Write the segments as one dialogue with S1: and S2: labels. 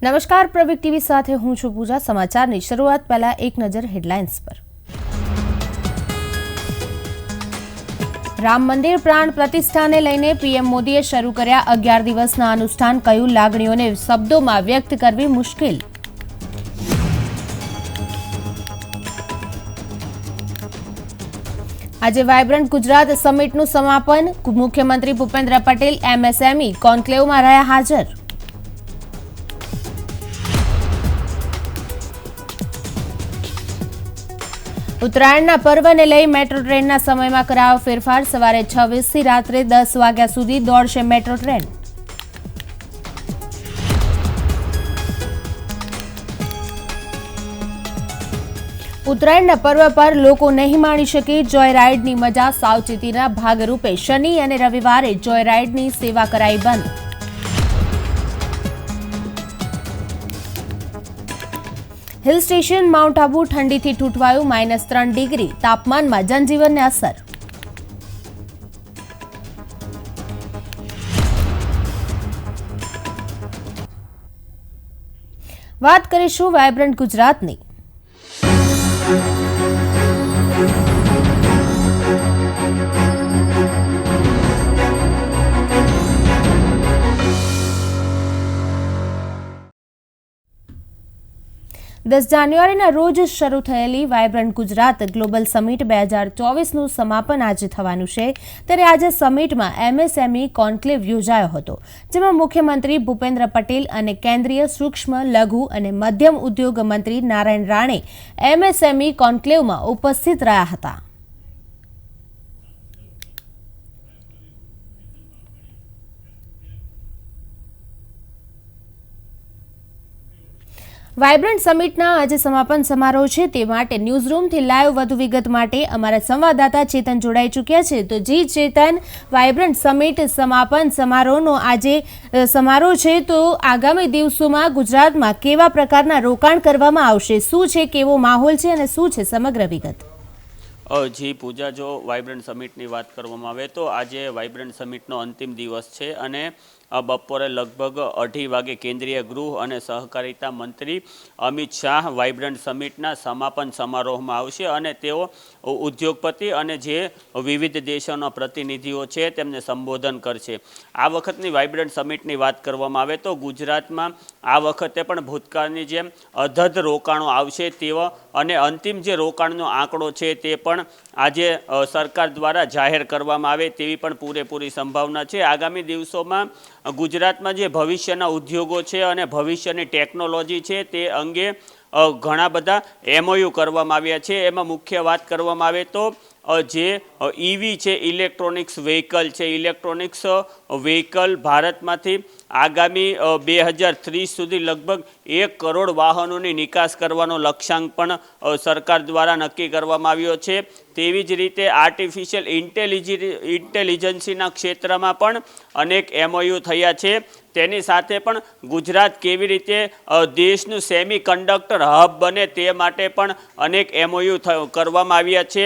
S1: નમસ્કાર, પ્રવીક ટીવી સાથે હું છું પૂજા। સમાચારની શરૂઆત પહેલા એક નજર હેડલાઇન્સ પર। રામ મંદિર પ્રાણ પ્રતિષ્ઠાને લઈને પીએમ મોદીએ શરૂ કર્યા 11 દિવસના અનુષ્ઠાન। કહ્યું, લાગણીઓને શબ્દોમાં વ્યક્ત કરવી મુશ્કેલ। આજે વાઇબ્રન્ટ ગુજરાત સમિટનું સમાપન। મુખ્યમંત્રી ભૂપેન્દ્ર પટેલ એમએસએમઈ કોન્ક્લેવમાં રહ્યા હાજર। ઉત્તરાયણના પર્વને લઈ મેટ્રો ટ્રેનના સમયમાં કરાયો ફેરફાર। સવારે 26 થી રાત્રે 10 વાગ્યા સુધી દોડશે મેટ્રો ટ્રેન। ઉત્તરાયણના પર્વ પર લોકો નહીં માણી શકે જોય રાઇડની મજા। સાવચેતીના ભાગરૂપે શનિ અને રવિવારે જોય રાઇડની સેવા કરાઈ બંધ। हिल स्टेशन माउंट आबू ठंडी थी ठूठवायु। -3 डिग्री तापमान में जनजीवन ने असर। बात करीशुं वाइब्रન્ટ गुजरातनी। दस जान्युआरीना रोज शरू थयेली वाइब्रન્ટ गुजरात ग्लोबल समिट 2024નું સમાપન આજે થવાનું છે। ત્યારે આજે સમિટમાં એમએસએમઈ કોન્ક્લેવ યોજાયો હતો, જેમાં મુખ્યમંત્રી ભૂપેન્દ્ર પટેલ અને કેન્દ્રીય સૂક્ષ્મ, લઘુ અને મધ્યમ ઉદ્યોગ મંત્રી નારાયણ રાણે એમએસએમઈ કોન્ક્લેવમાં ઉપસ્થિત રહ્યા હતા। વાઇબ્રન્ટ સમિટના આજે સમાપન સમારોહ છે, તે માટે ન્યૂઝરૂમથી લાઈવ વધુ વિગત માટે અમારા સંવાદદાતા ચેતન જોડાઈ ચૂક્યા છે। તો જી ચેતન, વાઇબ્રન્ટ સમિટ સમાપન સમારોહનો આજે સમારોહ છે, તો આગામી દિવસોમાં ગુજરાતમાં કેવા પ્રકારના રોકાણ કરવામાં આવશે, શું છે, કેવો માહોલ છે અને શું છે સમગ્ર વિગત?
S2: જી પૂજા, જો વાઇબ્રન્ટ સમિટની વાત કરવામાં આવે તો આજે વાઇબ્રન્ટ સમિટનો અંતિમ દિવસ છે અને બપોરે લગભગ 2:30 વાગે કેન્દ્રીય ગૃહ અને સહકારિતા મંત્રી અમિત શાહ વાઇબ્રન્ટ સમિટના સમાપન સમારોહમાં આવશે અને તેઓ ઉદ્યોગપતિ અને જે વિવિધ દેશોના પ્રતિનિધિઓ છે તેમને સંબોધન કરશે। આ વખતની વાઇબ્રન્ટ સમિટની વાત કરવામાં આવે તો ગુજરાતમાં આ વખતે પણ ભૂતકાળની જેમ અધધ રોકાણો આવશે તેવો અને અંતિમ જે રોકાણનો આંકડો છે તે પણ આજે સરકાર દ્વારા જાહેર કરવામાં આવે તેવી પણ પૂરેપૂરી સંભાવના છે। આગામી દિવસોમાં ગુજરાતમાં જે ભવિષ્યના ઉદ્યોગો છે અને ભવિષ્યની ટેકનોલોજી છે તે અંગે ઘણા બધા એમઓયુ કરવામાં આવ્યા છે। એમાં મુખ્ય વાત કરવામાં આવે તો જે ઈવી છે, ઇલેક્ટ્રોનિક્સ વ્હીકલ છે, ઇલેક્ટ્રોનિક્સ વ્હીકલ ભારતમાંથી આગામી 2030 સુધી લગભગ 1 કરોડ વાહનોની નિકાસ કરવાનો લક્ષ્યાંક પણ સરકાર દ્વારા નક્કી કરવામાં આવ્યો છે। તેવી જ રીતે આર્ટિફિશિયલ ઇન્ટેલિજન્સના ક્ષેત્રમાં પણ અનેક એમઓયુ થયા છે। તેની સાથે પણ ગુજરાત કેવી રીતે દેશનું સેમી કંડક્ટર હબ બને તે માટે પણ અનેક એમઓયુ કરવામાં આવ્યા છે।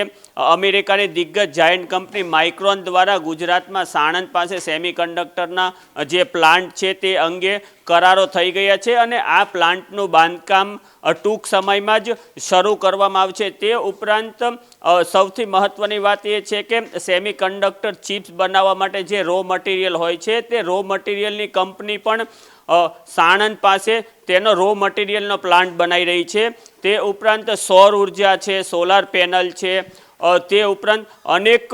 S2: અમેરિકાની દિગ્ગજ જાયન્ટ કંપની માઇક્રોન દ્વારા ગુજરાતમાં સાણંદ પાસે સેમી કંડક્ટરના જે પ્લાન્ટ છે તે અંગે કરારો થઈ ગયા છે અને આ પ્લાન્ટનું બાંધકામ ટૂંક સમયમાં જ શરૂ કરવામાં આવશે। તે ઉપરાંત સૌથી મહત્ત્વની વાત એ છે કે સેમી કંડક્ટર ચિપ્સ બનાવવા માટે જે રો મટીરિયલ હોય છે તે રો મટીરિયલની કંપની પણ સાણંદ પાસે તેનો રો મટીરિયલનો પ્લાન્ટ બનાવી રહી છે। તે ઉપરાંત સૌર ઉર્જા છે, સોલાર પેનલ છે, તે ઉપરાંત અનેક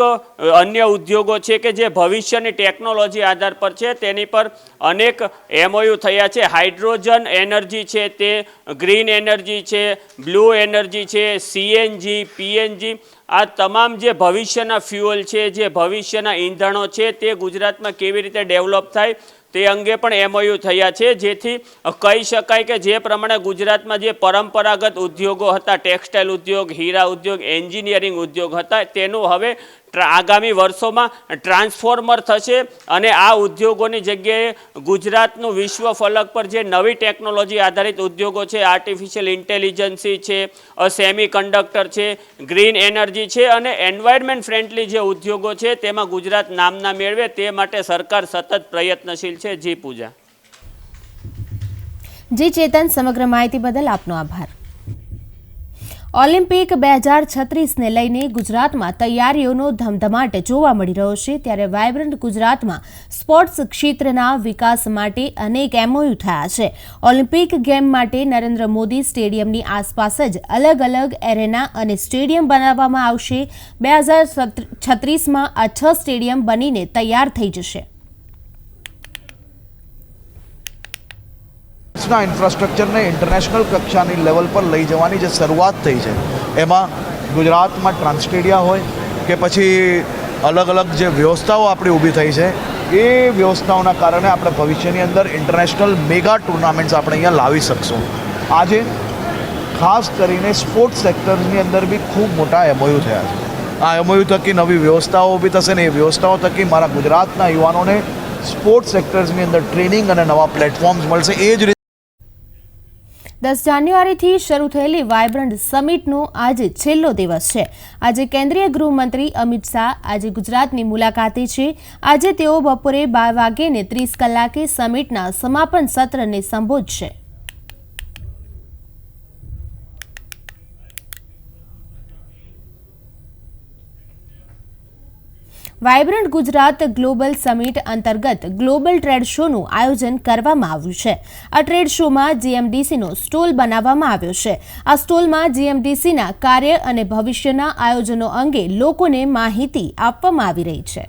S2: અન્ય ઉદ્યોગો છે કે જે ભવિષ્યની ટેકનોલોજી આધાર પર છે તેની પર અનેક એમઓયુ થયા છે। હાઇડ્રોજન એનર્જી છે, તે ગ્રીન એનર્જી છે, બ્લુ એનર્જી છે, સીએનજી, પીએનજી, આ તમામ જે ભવિષ્યના ફ્યુઅલ છે, જે ભવિષ્યના ઈંધણો છે તે ગુજરાતમાં કેવી રીતે ડેવલપ થાય તે અંગે પણ એમઓયુ થયા છે, જેથી કહી શકાય કે જે પ્રમાણે ગુજરાતમાં જે પરંપરાગત ઉદ્યોગો હતા, ટેક્સટાઇલ ઉદ્યોગ, હીરા ઉદ્યોગ, એન્જિનિયરિંગ ઉદ્યોગ હતા, તેનું હવે આગામી વર્ષોમાં ટ્રાન્સફોર્મર થશે અને આ ઉદ્યોગોની જગ્યાએ ગુજરાતનું વિશ્વ ફલક પર જે નવી ટેકનોલોજી આધારિત ઉદ્યોગો છે, આર્ટિફિશિયલ ઇન્ટેલિજન્સી છે, સેમી કંડક્ટર છે, ગ્રીન એનર્જી છે અને એન્વાયરમેન્ટ ફ્રેન્ડલી જે ઉદ્યોગો છે તેમાં ગુજરાત નામના મેળવે તે માટે સરકાર સતત પ્રયત્નશીલ છે। જી પૂજા।
S1: જી ચેતન, સમગ્ર માહિતી બદલ આપનો આભાર. ઓલિમ્પિક 2036ને લઈને ગુજરાતમાં તૈયારીઓનો ધમધમાટ જોવા મળી રહ્યો છે. ત્યારે વાયબ્રન્ટ ગુજરાતમાં સ્પોર્ટ્સ ક્ષેત્રના વિકાસ માટે અનેક એમઓયુ થયા છે. ઓલિમ્પિક ગેમ માટે નરેન્દ્ર મોદી સ્ટેડિયમની આસપાસ જ અલગ અલગ એરેના અને સ્ટેડિયમ બનાવવામાં આવશે. 2036માં આ 6 સ્ટેડિયમ બનીને તૈયાર થઈ જશે.
S3: ના ઇન્ફ્રાસ્ટ્રક્ચરને ઇન્ટરનેશનલ કક્ષાની લેવલ પર લઈ જવાની જે શરૂઆત થઈ છે એમાં ગુજરાતમાં ટ્રાન્સ સ્ટેડિયા હોય કે પછી અલગ અલગ જે વ્યવસ્થાઓ આપણી ઊભી થઈ છે એ વ્યવસ્થાઓના કારણે આપણે ભવિષ્યની અંદર ઇન્ટરનેશનલ મેગા ટુર્નામેન્ટ્સ આપણે અહીંયા લાવી શકશું. આજે ખાસ કરીને સ્પોર્ટ્સ સેક્ટરની અંદર બી ખૂબ મોટા એમઓયુ થયા છે. આ એમઓયુ થકી નવી વ્યવસ્થાઓ ઊભી થશે ને એ વ્યવસ્થાઓ થકી મારા ગુજરાતના યુવાનોને સ્પોર્ટ્સ સેક્ટર્સની અંદર ટ્રેનિંગ અને નવા પ્લેટફોર્મ્સ મળશે. એ જ રીતે
S1: 10 જાન્યુઆરીથી શરૂ થયેલી વાયબ્રન્ટ સમિટનો આજે છેલ્લો દિવસ છે. આજે કેન્દ્રીય ગૃહમંત્રી અમિત શાહ આજે ગુજરાતની મુલાકાતે છે. આજે તેઓ બપોરે 12:30 સમિટના સમાપન સત્રને સંબોધશે. વાયબ્રન્ટ ગુજરાત ગ્લોબલ સમિટ અંતર્ગત ગ્લોબલ ટ્રેડ શોનું આયોજન કરવામાં આવ્યું છે. આ ટ્રેડ શોમાં જીએમડીસીનો સ્ટોલ બનાવવામાં આવ્યો છે. આ સ્ટોલમાં જીએમડીસીના કાર્ય અને ભવિષ્યના આયોજનો અંગે લોકોને માહિતી આપવામાં આવી રહી છે.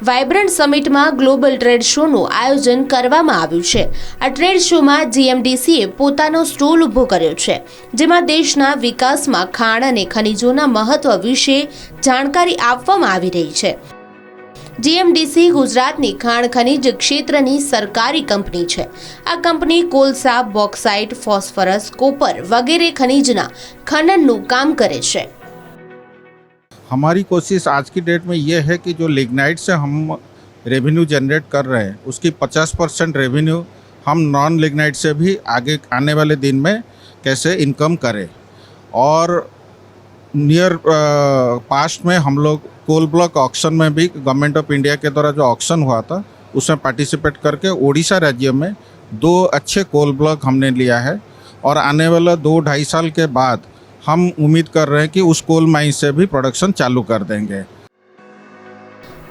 S1: વાયબ્રન્ટ સમિટમાં ગ્લોબલ ટ્રેડ શોનું આયોજન કરવામાં આવ્યું છે. આ ટ્રેડ શોમાં જીએમડીસીએ પોતાનો સ્ટોલ ઊભો કર્યો છે, જેમાં દેશના વિકાસમાં ખાણ અને ખનિજોના મહત્વ વિશે જાણકારી આપવામાં આવી રહી છે. જીએમડીસી ગુજરાતની ખાણ ખનિજ ક્ષેત્રની સરકારી કંપની છે. આ કંપની કોલસા, બોક્સાઇટ, ફોસ્ફરસ, કોપર વગેરે ખનિજના ખનનનું કામ કરે છે.
S4: हमारी कोशिश आज की डेट में ये है कि जो लिग्नाइट से हम रेवेन्यू जनरेट कर रहे हैं उसकी 50% रेवेन्यू हम नॉन लिग्नाइट से भी आगे आने वाले दिन में कैसे इनकम करें. और नियर पास्ट में हम लोग कोल ब्लॉक ऑक्शन में भी गवर्नमेंट ऑफ इंडिया के द्वारा जो ऑक्शन हुआ था उसमें पार्टिसिपेट करके उड़ीसा राज्य में 2 अच्छे कोल ब्लॉक हमने लिया है. और आने वाला 2-2.5 साल के बाद हम उम्मीद कर रहे हैं कि उस कोल माइन से भी प्रोडक्शन चालू कर देंगे.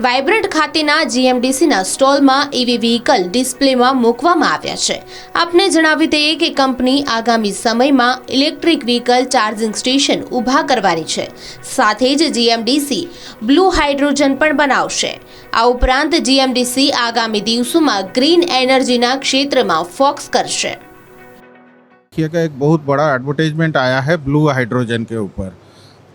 S1: વાયબ્રન્ટ ખાતેના જીએમડીસીના સ્ટોલમાં ઈવી વ્હીકલ ડિસ્પ્લેમાં મૂકવામાં આવ્યા છે. આપને જણાવી દઈએ કે કંપની આગામી સમયમાં ઇલેક્ટ્રિક વ્હીકલ ચાર્જિંગ સ્ટેશન ઊભા કરવાની છે. સાથે જ જીએમડીસી બ્લુ હાઇડ્રોજન પણ બનાવશે. આ ઉપરાંત જીએમડીસી આગામી દિવસોમાં ગ્રીન એનર્જીના ક્ષેત્રમાં ફોકસ करશે.
S4: का एक बहुत बड़ा एडवर्टाइजमेंट आया है ब्लू हाइड्रोजन के ऊपर.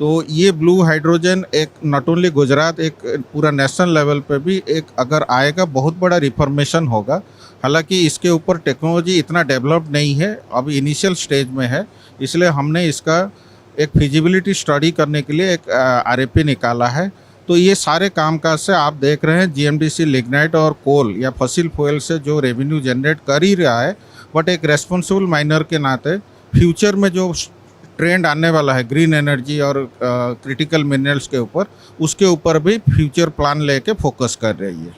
S4: तो ये ब्लू हाइड्रोजन एक नॉट ओनली गुजरात, एक पूरा नेशनल लेवल पे भी एक अगर आएगा बहुत बड़ा रिफॉर्मेशन होगा. हालांकि इसके ऊपर टेक्नोलॉजी इतना डेवलप नहीं है, अभी इनिशियल स्टेज में है, इसलिए हमने इसका एक फिजिबिलिटी स्टडी करने के लिए एक आरएपी निकाला है. तो ये सारे कामकाज से आप देख रहे हैं जीएमडीसी लिग्नाइट और कोल या फसिल फ्यूल से जो रेवेन्यू जनरेट कर ही रहा है, बट एक रेस्पॉन्सिबल माइनर के नाते फ्यूचर में जो ट्रेंड आने वाला है ग्रीन एनर्जी और क्रिटिकल मिनरल्स के ऊपर, उसके ऊपर भी फ्यूचर प्लान लेके फोकस कर रही है.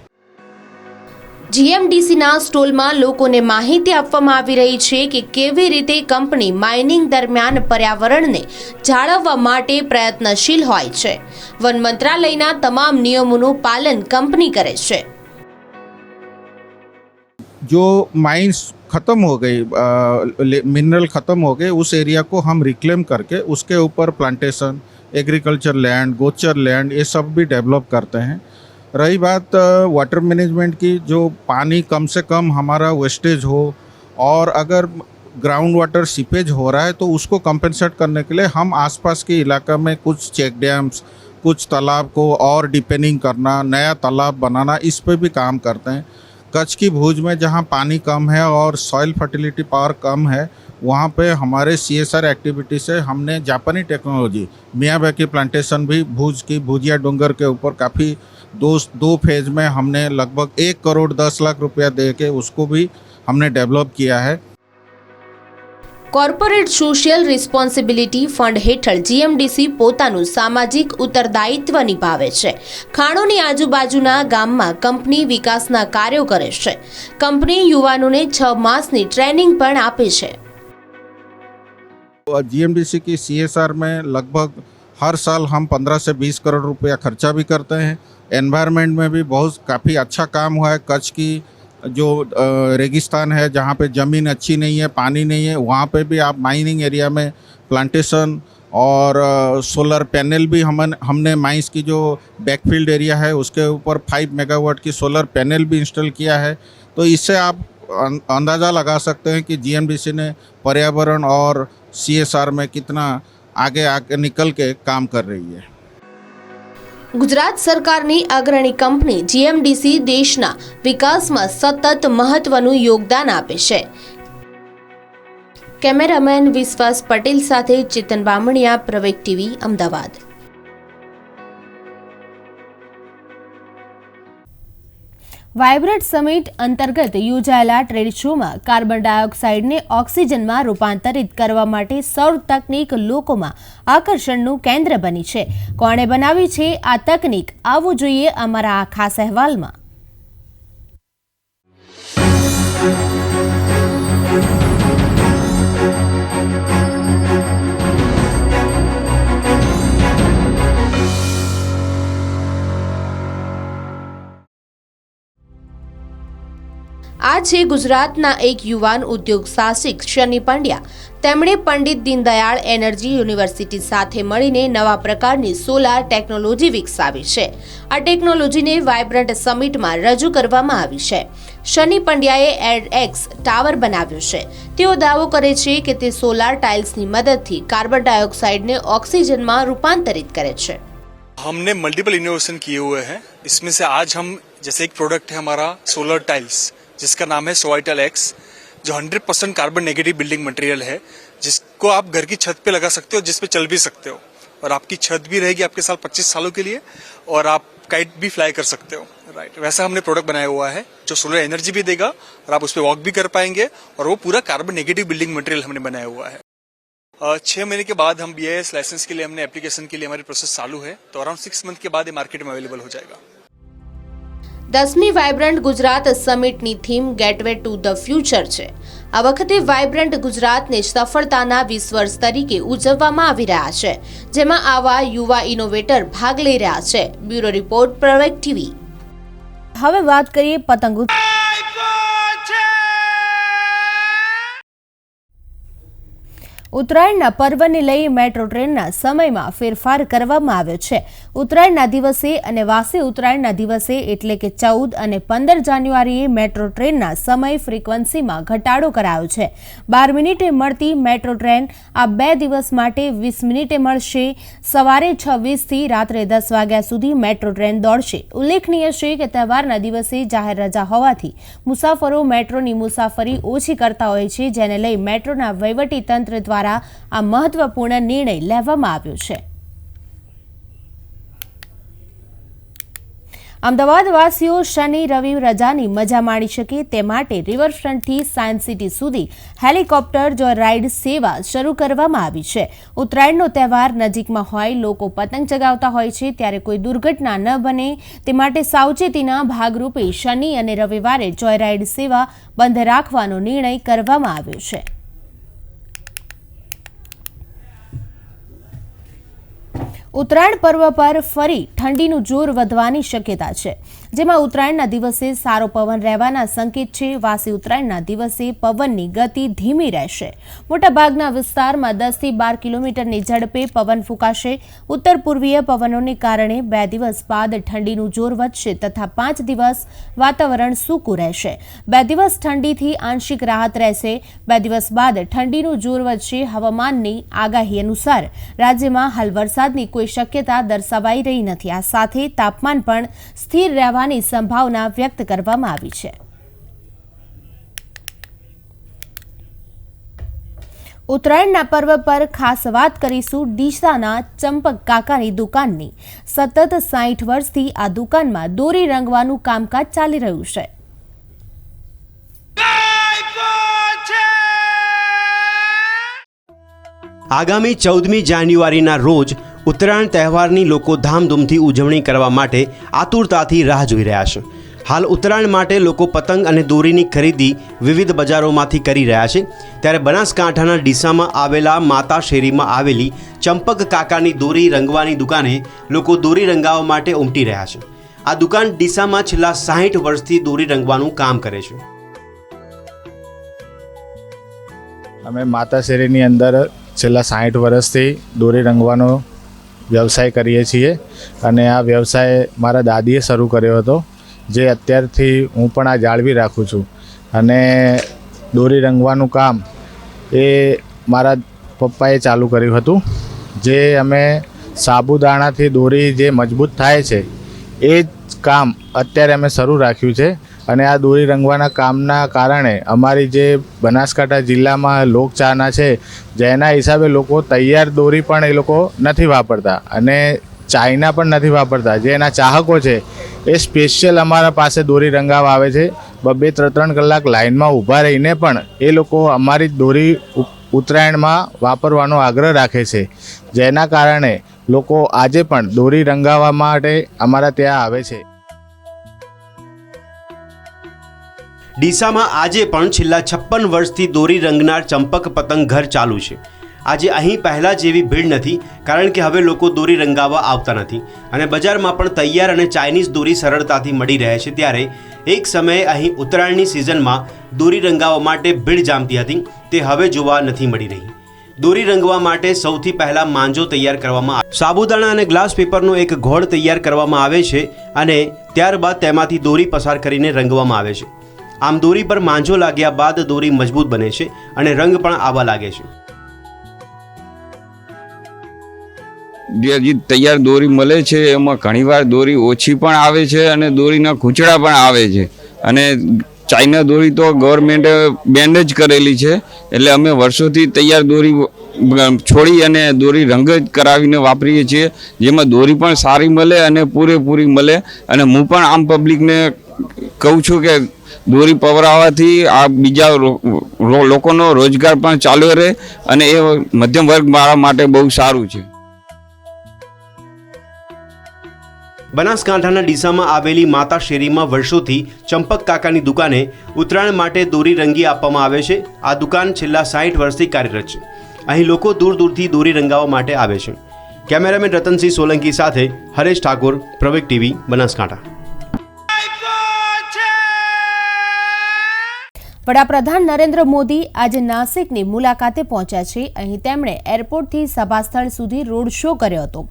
S1: જીએમડીસીના સ્ટોલમાં લોકોને માહિતી આપવામાં આવી રહી છે કે કેવી રીતે કંપની માઇનિંગ દરમિયાન પર્યાવરણને જાળવવા માટે પ્રયત્નશીલ હોય છે. વન મંત્રાલયના તમામ નિયમોનું પાલન કંપની કરે છે.
S4: जो माइंस ख़त्म हो गई, मिनरल ख़त्म हो गए, उस एरिया को हम रिक्लेम करके उसके ऊपर प्लांटेशन, एग्रीकल्चर लैंड, गोचर लैंड, ये सब भी डेवलप करते हैं. रही बात वाटर मैनेजमेंट की, जो पानी कम से कम हमारा वेस्टेज हो और अगर ग्राउंड वाटर सीपेज हो रहा है तो उसको कंपनसेट करने के लिए हम आसपास के इलाका में कुछ चेक डैम्स, कुछ तालाब को और डिपेनिंग करना, नया तालाब बनाना, इस पे भी काम करते हैं. कच्छ की भुज में जहाँ पानी कम है और सॉइल फर्टिलिटी पावर कम है, वहाँ पे हमारे CSR एक्टिविटी से हमने जापानी टेक्नोलॉजी मियावाकी प्लांटेशन भी भुज की भुजिया डूंगर के ऊपर काफ़ी दो फेज में हमने लगभग 1 करोड़ 10 लाख रुपया दे के उसको भी हमने डेवलप किया है।
S1: કોર્પોરેટ સોશિયલ રિસ્પોન્સિબિલિટી ફંડ હેઠળ જીએમડીસી પોતાનું સામાજિક ઉત્તરદાયિત્વ નિભાવે છે. ખાણોની આજુબાજુના ગામમાં કંપની વિકાસના કાર્યો કરે છે. કંપની યુવાનોને 6 માસની ટ્રેનિંગ પણ આપે છે.
S4: जीएमडीसी की सीएसआर में लगभग हर साल हम 15 से 20 करोड़ रुपया खर्चा भी करते हैं। एनवायरनमेंट में भी बहुत काफ़ी अच्छा काम हुआ है। कच्छ की जो रेगिस्तान है, जहाँ पे ज़मीन अच्छी नहीं है, पानी नहीं है, वहाँ पे भी आप माइनिंग एरिया में प्लांटेशन और सोलर पैनल भी हमने माइंस की जो बैकफील्ड एरिया है उसके ऊपर 5 मेगावाट की सोलर पैनल भी इंस्टॉल किया है। तो इससे आप अंदाज़ा लगा सकते हैं कि जीएमडीसी ने पर्यावरण और सीएसआर में कितना आगे निकल के काम कर रही है।
S1: ગુજરાત સરકારની અગ્રણી કંપની જીએમડીસી દેશના વિકાસમાં સતત મહત્વનું યોગદાન આપે છે. કેમેરામેન વિશ્વાસ પટેલ સાથે ચેતન બામણિયા, પ્રવેગ ટીવી, અમદાવાદ. વાઇબ્રન્ટ સમિટ અંતર્ગત યોજાયેલા ટ્રેડ શોમાં કાર્બન ડાયોક્સાઇડને ઓક્સિજનમાં રૂપાંતરિત કરવા માટે સૌર તકનીક લોકોમાં આકર્ષણનું કેન્દ્ર બની છે. કોણે બનાવી છે આ તકનીક? આવવું જોઈએ અમારા આ ખાસ અહેવાલમાં. આ છે ગુજરાતના એક યુવાન ઉદ્યોગ સાહસિક શનિ પંડ્યા. તેમણે પંડિત દીનદયાળ એનર્જી યુનિવર્સિટી સાથે મળીને નવા પ્રકારની સોલાર ટેકનોલોજી વિકસાવી છે. આ ટેકનોલોજીને વાઇબ્રન્ટ સમિટમાં રજૂ કરવામાં આવી છે. શનિ પંડ્યાએ એડએક્સ ટાવર બનાવ્યો છે. તેઓ દાવો કરે છે કે તે સોલાર ટાઇલ્સની મદદથી કાર્બન ડાયોક્સાઇડને ઓક્સિજનમાં રૂપાંતરિત કરે છે.
S5: हमने मल्टीपल इनोवेशन किए हुए हैं. इसमें से आज हम जैसे एक प्रोडक्ट है हमारा सोलर टाइल्स, जिसका नाम है सोइटल एक्स, जो 100% कार्बन नेगेटिव बिल्डिंग मटेरियल है, जिसको आप घर की छत पे लगा सकते हो, जिस पे चल भी सकते हो, और आपकी छत भी रहेगी आपके साथ 25 सालों के लिए, और आप काइट भी फ्लाई कर सकते हो. राइट, वैसा हमने प्रोडक्ट बनाया हुआ है जो सोलर एनर्जी भी देगा और आप उस पर वॉक भी कर पाएंगे, और वो पूरा कार्बन नेगेटिव बिल्डिंग मटेरियल हमने बनाया हुआ है. 6 महीने के बाद हम BIS लाइसेंस के लिए हमने एप्लीकेशन के लिए हमारी प्रोसेस चालू है, तो अराउंड 6 मंथ के बाद ये मार्केट में अवेलेबल हो जाएगा.
S1: 10મી વાઇબ્રન્ટ ગુજરાત સમિટની theme gateway to the future છે. આ વખતે વાઇબ્રન્ટ ગુજરાતને સફળતાના 20 વર્ષ તરીકે ઉજવવામાં આવી રહ્યા છે, જેમાં આવા યુવા ઇનોવેટર ભાગ લઈ રહ્યા છે. બ્યુરો રિપોર્ટ, પ્રવેગ ટીવી. હવે વાત કરીએ પતંગ. ઉત્તરાયણના પર્વને લઈ મેટ્રો ટ્રેનના સમયમાં ફેરફાર કરવામાં આવ્યો છે. ઉત્તરાયણના દિવસે અને વાસી ઉત્તરાયણના દિવસે એટલે કે 14 અને 15 જાન્યુઆરીએ મેટ્રો ટ્રેનના સમય ફ્રીક્વન્સીમાં ઘટાડો કરાયો છે. 12 મિનિટે મળતી મેટ્રો ટ્રેન આ 2 દિવસ માટે 20 મિનિટે મળશે. સવારે 6:20થી રાત્રે 10 વાગ્યા સુધી મેટ્રો ટ્રેન દોડશે. ઉલ્લેખનીય છે કે તહેવારના દિવસે જાહેર રજા હોવાથી મુસાફરો મેટ્રોની મુસાફરી ઓછી કરતા હોય છે, જેને લઈ મેટ્રોના વહીવટી તંત્ર દ્વારા આ મહત્વપૂર્ણ નિર્ણય લેવામાં આવ્યો છે. અમદાવાદ વાસીઓ શનિ રવિ રજાની મજા માણી શકે તે માટે રિવરફ્રન્ટથી સાયન્સ સિટી સુધી હેલિકોપ્ટર જોય રાઇડ સેવા શરૂ કરવામાં આવી છે. ઉત્તરાયણનો તહેવાર નજીકમાં હોય, લોકો પતંગ ચગાવતા હોય છે, ત્યારે કોઈ દુર્ઘટના ન બને તે માટે સાવચેતીના ભાગરૂપે શનિ અને રવિવારે જોય રાઇડ સેવા બંધ રાખવાનો નિર્ણય કરવામાં આવ્યો છે. ઉત્તરાયણ પર્વ પર ફરી ઠંડીનું જોર વધવાની શક્યતા છે, જેમાં ઉત્તરાયણના દિવસે સારો પવન રહેવાના સંકેત છે. વાસી ઉત્તરાયણના દિવસે પવનની ગતિ ધીમી રહેશે. મોટાભાગના વિસ્તારમાં 10થી 12 કિલોમીટરની ઝડપે પવન ફૂંકાશે. ઉત્તર પૂર્વીય પવનોને કારણે 2 દિવસ બાદ ઠંડીનું જોર વધશે તથા 5 દિવસ વાતાવરણ સૂકું રહેશે. 2 દિવસ ઠંડીથી આંશિક રાહત રહેશે. 2 દિવસ બાદ ઠંડીનું જોર વધશે. હવામાનની આગાહી અનુસાર રાજ્યમાં હાલ વરસાદની કોઈ શક્યતા દર્શાવાઈ રહી નથી. આ સાથે તાપમાન પણ સ્થિર રહેવાની સંભાવના વ્યક્ત કરવામાં આવી છે. ઉત્તરાયણના પર્વ પર ખાસ વાત કરીશું ડીસાના ચંપક કાકાની દુકાનની। સતત 60 વર્ષથી આ દુકાનમાં દોરી રંગવાનું કામકાજ ચાલી રહ્યું છે।
S6: આગામી 14મી જાન્યુઆરીના રોજ ઉત્તરાયણ તહેવારની લોકો ધામધૂમથી ઉજવણી કરવા માટે આતુરતાથી રાહ જોઈ રહ્યા છે। હાલ ઉત્તરાયણ માટે લોકો પતંગ અને દોરીની ખરીદી વિવિધ બજારોમાંથી કરી રહ્યા છે। ત્યારે બનાસકાંઠાના ડીસામાં આવેલા માતા શેરીમાં આવેલી ચંપક કાકાની દોરી રંગવાની દુકાને લોકો દોરી રંગાવવા માટે ઉમટી રહ્યા છે। આ દુકાન ડીસામાં છેલ્લા 60 વર્ષથી દોરી રંગવાનું કામ કરે છે।
S7: અમે માતા શેરીની અંદર છેલ્લા 60 વર્ષથી દોરી રંગવાનો વ્યવસાય કરીએ છીએ અને આ વ્યવસાય મારા દાદીએ શરૂ કર્યો હતો, જે અત્યારથી હું પણ આ જાળવી રાખું છું। અને દોરી રંગવાનું કામ એ મારા પપ્પાએ ચાલુ કર્યું હતું, જે અમે સાબુદાણાથી દોરી જે મજબૂત થાય છે એ જ કામ અત્યારે અમે શરૂ રાખ્યું છે। અને આ દોરી રંગવાના કામના કારણે અમારી જે બનાસકાંઠા જિલ્લામાં લોકચાહના છે, જેના હિસાબે લોકો તૈયાર દોરી પણ એ લોકો નથી વાપરતા અને ચાઇના પણ નથી વાપરતા। જે એના ચાહકો છે એ સ્પેશિયલ અમારા પાસે દોરી રંગાવા આવે છે। 2-3 કલાક લાઇનમાં ઊભા રહીને પણ એ લોકો અમારી દોરી ઉત્તરાયણમાં વાપરવાનો આગ્રહ રાખે છે, જેના કારણે લોકો આજે પણ દોરી રંગાવવા માટે અમારા ત્યાં આવે છે।
S6: ડીસામાં આજે પણ છેલ્લા 56 વર્ષથી દોરી રંગનાર ચંપક પતંગ ઘર ચાલુ છે। આજે અહીં પહેલાં જેવી ભીડ નથી, કારણ કે હવે લોકો દોરી રંગાવવા આવતા નથી અને બજારમાં પણ તૈયાર અને ચાઇનીઝ દોરી સરળતાથી મળી રહે છે। ત્યારે એક સમયે અહીં ઉત્તરાયણની સિઝનમાં દોરી રંગાવવા માટે ભીડ જામતી હતી, તે હવે જોવા નથી મળી રહી। દોરી રંગવા માટે સૌથી પહેલાં માંજો તૈયાર કરવામાં આવે, સાબુદાણા અને ગ્લાસ પેપરનો એક ઘોળ તૈયાર કરવામાં આવે છે અને ત્યારબાદ તેમાંથી દોરી પસાર કરીને રંગવામાં આવે છે। આમ દોરી પર માંજો લાગ્યા બાદ દોરી મજબૂત બને છે અને રંગ પણ આવવા લાગે છે।
S8: જે તૈયાર દોરી મળે છે એમાં ઘણીવાર દોરી ઓછી પણ આવે છે અને દોરીના ખૂંચડા પણ આવે છે અને ચાઇના દોરી તો ગવર્મેન્ટે બેન જ કરેલી છે, એટલે અમે વર્ષોથી તૈયાર દોરી છોડી અને દોરી રંગ જ કરાવીને વાપરીએ છીએ, જેમાં દોરી પણ સારી મળે અને પૂરેપૂરી મળે। અને હું પણ આમ પબ્લિકને કહું છું કે દોરી પવરાવવાથી આ બીજા લોકોનો રોજગાર પણ ચાલુ રહે અને એ મધ્યમ વર્ગ મારા માટે બહુ સારું છે।
S6: બનાસકાંઠાના ડીસામાં આવેલી માતા શેરીમાં વર્ષોથી ચંપક કાકાની દુકાને ઉત્તરાયણ માટે દોરી રંગી આપવામાં આવે છે। આ દુકાન છેલ્લા 60 વર્ષથી કાર્યરત છે। અહીં લોકો દૂર દૂરથી દોરી રંગાવવા માટે આવે છે। કેમેરામેન રતનસિંહ સોલંકી સાથે હરેશ ઠાકોર, પ્રવેગ ટીવી, બનાસકાંઠા।
S1: વડાપ્રધાન નરેન્દ્ર મોદી આજે નાસિકની મુલાકાતે પહોંચ્યા છે। અહીં તેમણે એરપોર્ટથી સભાસ્થળ સુધી રોડ શો કર્યો હતો।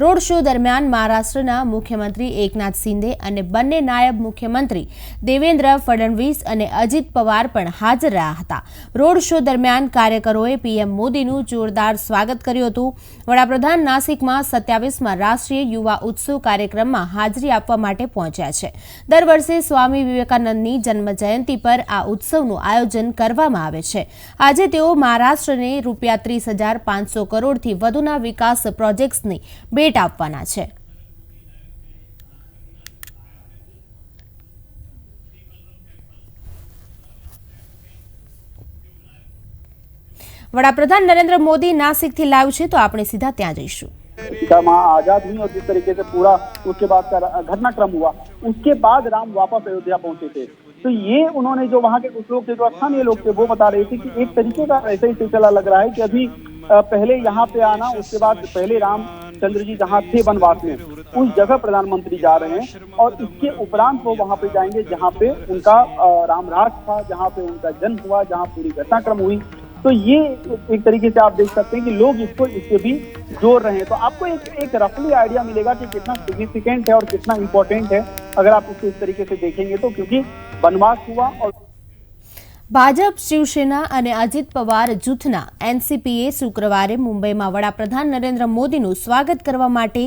S1: રોડ શો દરમિયાન મહારાષ્ટ્રના મુખ્યમંત્રી એકનાથ શિંદે અને બંને નાયબ મુખ્યમંત્રી દેવેન્દ્ર ફડણવીસ અને અજીત પવાર પણ હાજર રહ્યા હતા। રોડ શો દરમિયાન કાર્યકરોએ પીએમ મોદીનું જોરદાર સ્વાગત કર્યું હતું। વડાપ્રધાન નાસિકમાં 27મા રાષ્ટ્રીય યુવા ઉત્સવ કાર્યક્રમમાં હાજરી આપવા માટે પહોંચ્યા છે। દર વર્ષે સ્વામી વિવેકાનંદની જન્મજયંતિ પર આ ઉત્સવ આયોજન કરવામાં આવે છે। આજે તેઓ મહારાષ્ટ્રને ₹30,500 કરોડથી વધુના વિકાસ પ્રોજેક્ટ્સની ભેટ આપવાના છે। વડાપ્રધાન નરેન્દ્ર મોદી નાસિકથી લાઈવ છે, તો આપણે સીધા ત્યાં જઈશું।
S9: आजाद हुई और जिस तरीके से पूरा उसके बाद का घटनाक्रम हुआ, उसके बाद राम वापस अयोध्या पहुंचे थे। तो ये उन्होंने जो वहाँ के कुछ लोग थे, जो स्थानीय लोग थे, वो बता रहे थे कि एक तरीके का ऐसा ही सिलसिला लग रहा है कि अभी पहले यहाँ पे आना, उसके बाद पहले रामचंद्र जी जहाँ थे वनवास में, उस जगह प्रधानमंत्री जा रहे हैं और इसके उपरांत वो वहाँ पे जाएंगे जहाँ पे उनका रामराज था, जहाँ पे उनका जन्म हुआ, जहाँ पूरी घटनाक्रम हुई। तो ये एक तरीके से आप देख सकते हैं कि लोग इसको इससे भी जोड़ रहे हैं। तो आपको एक रफली आइडिया मिलेगा कि कितना सिग्निफिकेंट है और कितना इम्पोर्टेंट है अगर आप इसको इस तरीके से देखेंगे तो, क्योंकि वनवास हुआ और
S1: ભાજપ, શિવસેના અને અજીત પવાર જૂથના એનસીપીએ શુક્રવારે મુંબઈમાં વડાપ્રધાન નરેન્દ્ર મોદીનું સ્વાગત કરવા માટે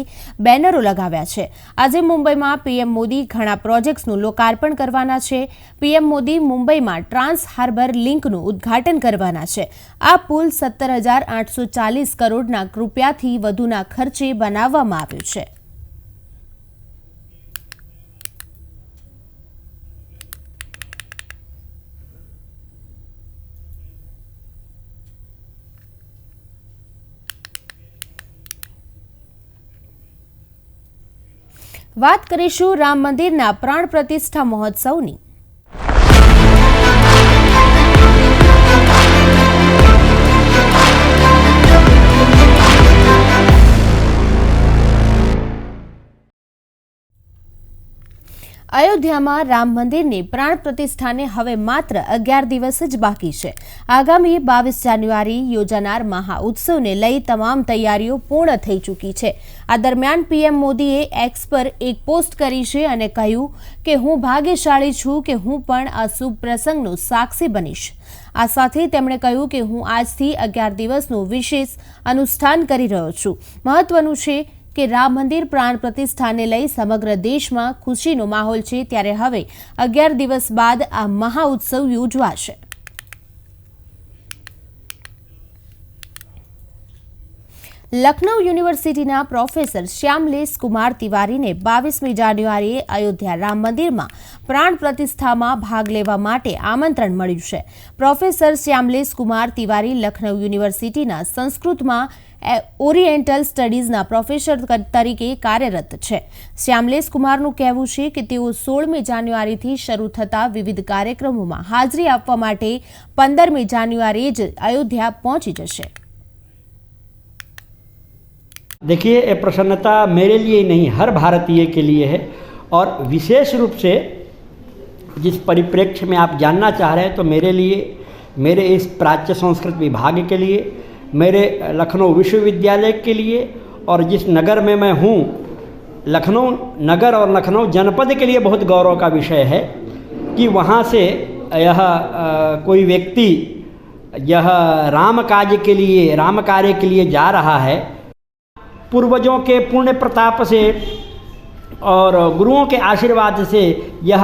S1: બેનરો લગાવ્યા છે. આજે મુંબઈમાં પીએમ મોદી ઘણા પ્રોજેક્ટ્સનું લોકાર્પણ કરવાના છે. પીએમ મોદી મુંબઈમાં ટ્રાન્સ હાર્બર લિંકનું ઉદ્ઘાટન કરવાના છે. આ પુલ 17,840 કરોડના રૂપિયાથી વધુના ખર્ચે બનાવવામાં આવ્યું છે. વાત કરીશું રામ મંદિરના પ્રાણ પ્રતિષ્ઠા મહોત્સવની. અયોધ્યામાં રામ મંદિરની પ્રાણ પ્રતિષ્ઠાને હવે માત્ર 11 દિવસ જ બાકી છે. આગામી 22 જાન્યુઆરી યોજાનાર મહાઉત્સવને લઈ તમામ તૈયારીઓ પૂર્ણ થઈ ચૂકી છે. આ દરમિયાન પીએમ મોદીએ એક્સ પર એક પોસ્ટ કરી છે અને કહ્યું કે હું ભાગ્યશાળી છું કે હું પણ આ શુભ પ્રસંગનો સાક્ષી બનીશ. આ સાથે તેમણે કહ્યું કે હું આજથી 11 દિવસનું વિશેષ અનુષ્ઠાન કરી રહ્યો છું. મહત્વનું છે કે રામ મંદિર પ્રાણ પ્રતિષ્ઠાને લઈ સમગ્ર દેશમાં ખુશીનો માહોલ છે. ત્યારે હવે 11 દિવસ બાદ આ મહાઉત્સવ યોજવાશે. લખનઉ યુનિવર્સિટીના પ્રોફેસર શ્યામલેશ કુમાર તિવારીને 22મી જાન્યુઆરીએ અયોધ્યા રામ મંદિરમાં પ્રાણ પ્રતિષ્ઠામાં ભાગ લેવા માટે આમંત્રણ મળ્યું છે. પ્રોફેસર શ્યામલેશ કુમાર તિવારી લખનઉ યુનિવર્સિટીના સંસ્કૃતમાં ઓરિએન્ટલ સ્ટડીઝના પ્રોફેસર તરીકે કાર્યરત છે. શ્યામલેશ કુમારનું કહેવું છે કે તેઓ 16મી જાન્યુઆરીથી શરૂ થતા વિવિધ કાર્યક્રમોમાં હાજરી આપવા માટે 15મી જાન્યુઆરીએ જ અયોધ્યા પહોંચી જશે.
S10: देखिए, ये प्रसन्नता मेरे लिए ही नहीं हर भारतीय के लिए है और विशेष रूप से जिस परिप्रेक्ष्य में आप जानना चाह रहे हैं तो मेरे लिए, मेरे इस प्राच्य संस्कृत विभाग के लिए, मेरे लखनऊ विश्वविद्यालय के लिए और जिस नगर में मैं हूँ लखनऊ नगर और लखनऊ जनपद के लिए बहुत गौरव का विषय है कि वहाँ से यह कोई व्यक्ति यह राम कार्य के लिए जा रहा है. पूर्वजों के पुण्य प्रताप से और गुरुओं के आशीर्वाद से यह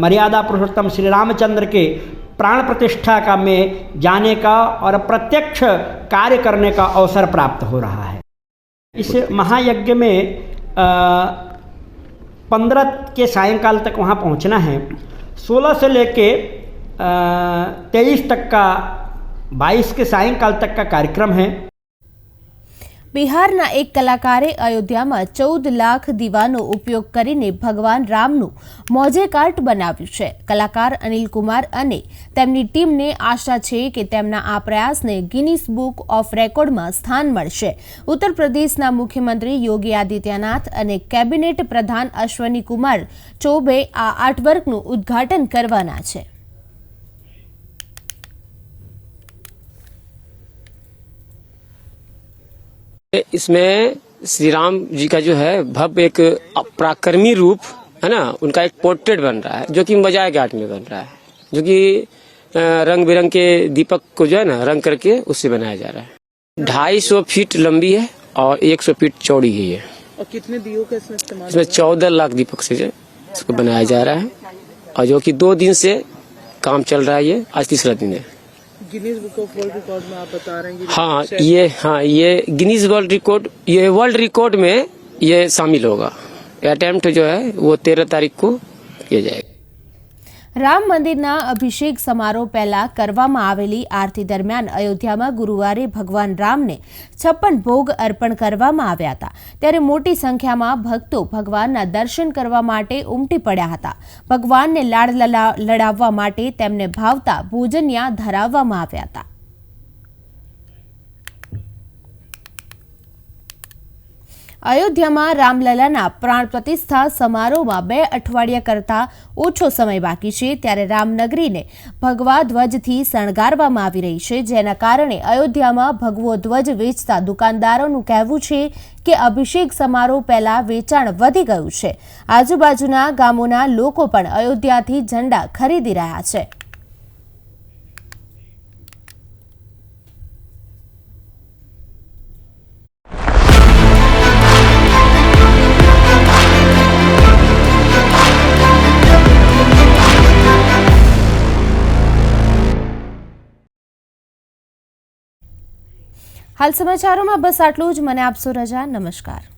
S10: मर्यादा पुरुषोत्तम श्री रामचंद्र के प्राण प्रतिष्ठा का में जाने का और प्रत्यक्ष कार्य करने का अवसर प्राप्त हो रहा है. इस महायज्ञ में 15 के सायंकाल तक वहाँ पहुँचना है. 16 से लेके 23 तक का 22 के सायंकाल तक का कार्यक्रम है.
S1: બિહારના એક કલાકારે અયોધ્યામાં 14 લાખ દીવાનો ઉપયોગ કરીને ભગવાન રામનું મોઝે કાર્ટ બનાવ્યું છે. કલાકાર અનિલ કુમાર અને તેમની ટીમને આશા છે કે તેમના આ પ્રયાસને ગિનીસ બુક ઓફ રેકોર્ડમાં સ્થાન મળશે. ઉત્તર પ્રદેશના મુખ્યમંત્રી યોગી આદિત્યનાથ અને કેબિનેટ પ્રધાન અશ્વની કુમાર ચૌબે આ આર્ટવર્કનું ઉદ્ઘાટન કરવાના છે.
S11: इसमें श्री राम जी का जो है भव्य एक पराक्रमी रूप है ना, उनका एक पोर्ट्रेट बन रहा है जो कि मोज़ेक आर्ट में बन रहा है, जो कि रंग बिरंग के दीपक को जो है ना रंग करके उससे बनाया जा रहा है. 250 फीट लंबी है और 100 फीट चौड़ी ही है. और कितने दियों का इसमें 14 लाख दीपक से जो इसको बनाया जा रहा है और जो कि 2 दिन से काम चल रहा है. ये आज 3रा दिन है. Guinness book of world record में आप बता रहे हैं ये गिनीज वर्ल्ड रिकॉर्ड, ये वर्ल्ड रिकॉर्ड में ये शामिल होगा. अटेम्प्ट जो है वो 13 तारीख को किया जाएगा.
S1: રામ મંદિરના અભિષેક સમારોહ પહેલા કરવામાં આવેલી આરતી દરમિયાન અયોધ્યામાં ગુરુવારે ભગવાન રામને 56 ભોગ અર્પણ કરવામાં આવ્યા હતા. ત્યારે મોટી સંખ્યામાં ભક્તો ભગવાનના દર્શન કરવા માટે ઉમટી પડ્યા હતા. ભગવાનને લાડ લડાવવા માટે તેમને ભાવતા ભોજન્યા ધરાવવામાં આવ્યા હતા. અયોધ્યામાં રામલલાના પ્રાણ પ્રતિષ્ઠા સમારોહમાં 2 અઠવાડિયા કરતાં ઓછો સમય બાકી છે. ત્યારે રામનગરીને ભગવા ધ્વજથી શણગારવામાં આવી રહી છે, જેના કારણે અયોધ્યામાં ભગવો ધ્વજ વેચતા દુકાનદારોનું કહેવું છે કે અભિષેક સમારોહ પહેલા વેચાણ વધી ગયું છે. આજુબાજુના ગામોના લોકો પણ અયોધ્યાથી ઝંડા ખરીદી રહ્યા છે. હાલ સમાચારોમાં બસ આટલું જ. મને આપશો રજા. નમસ્કાર.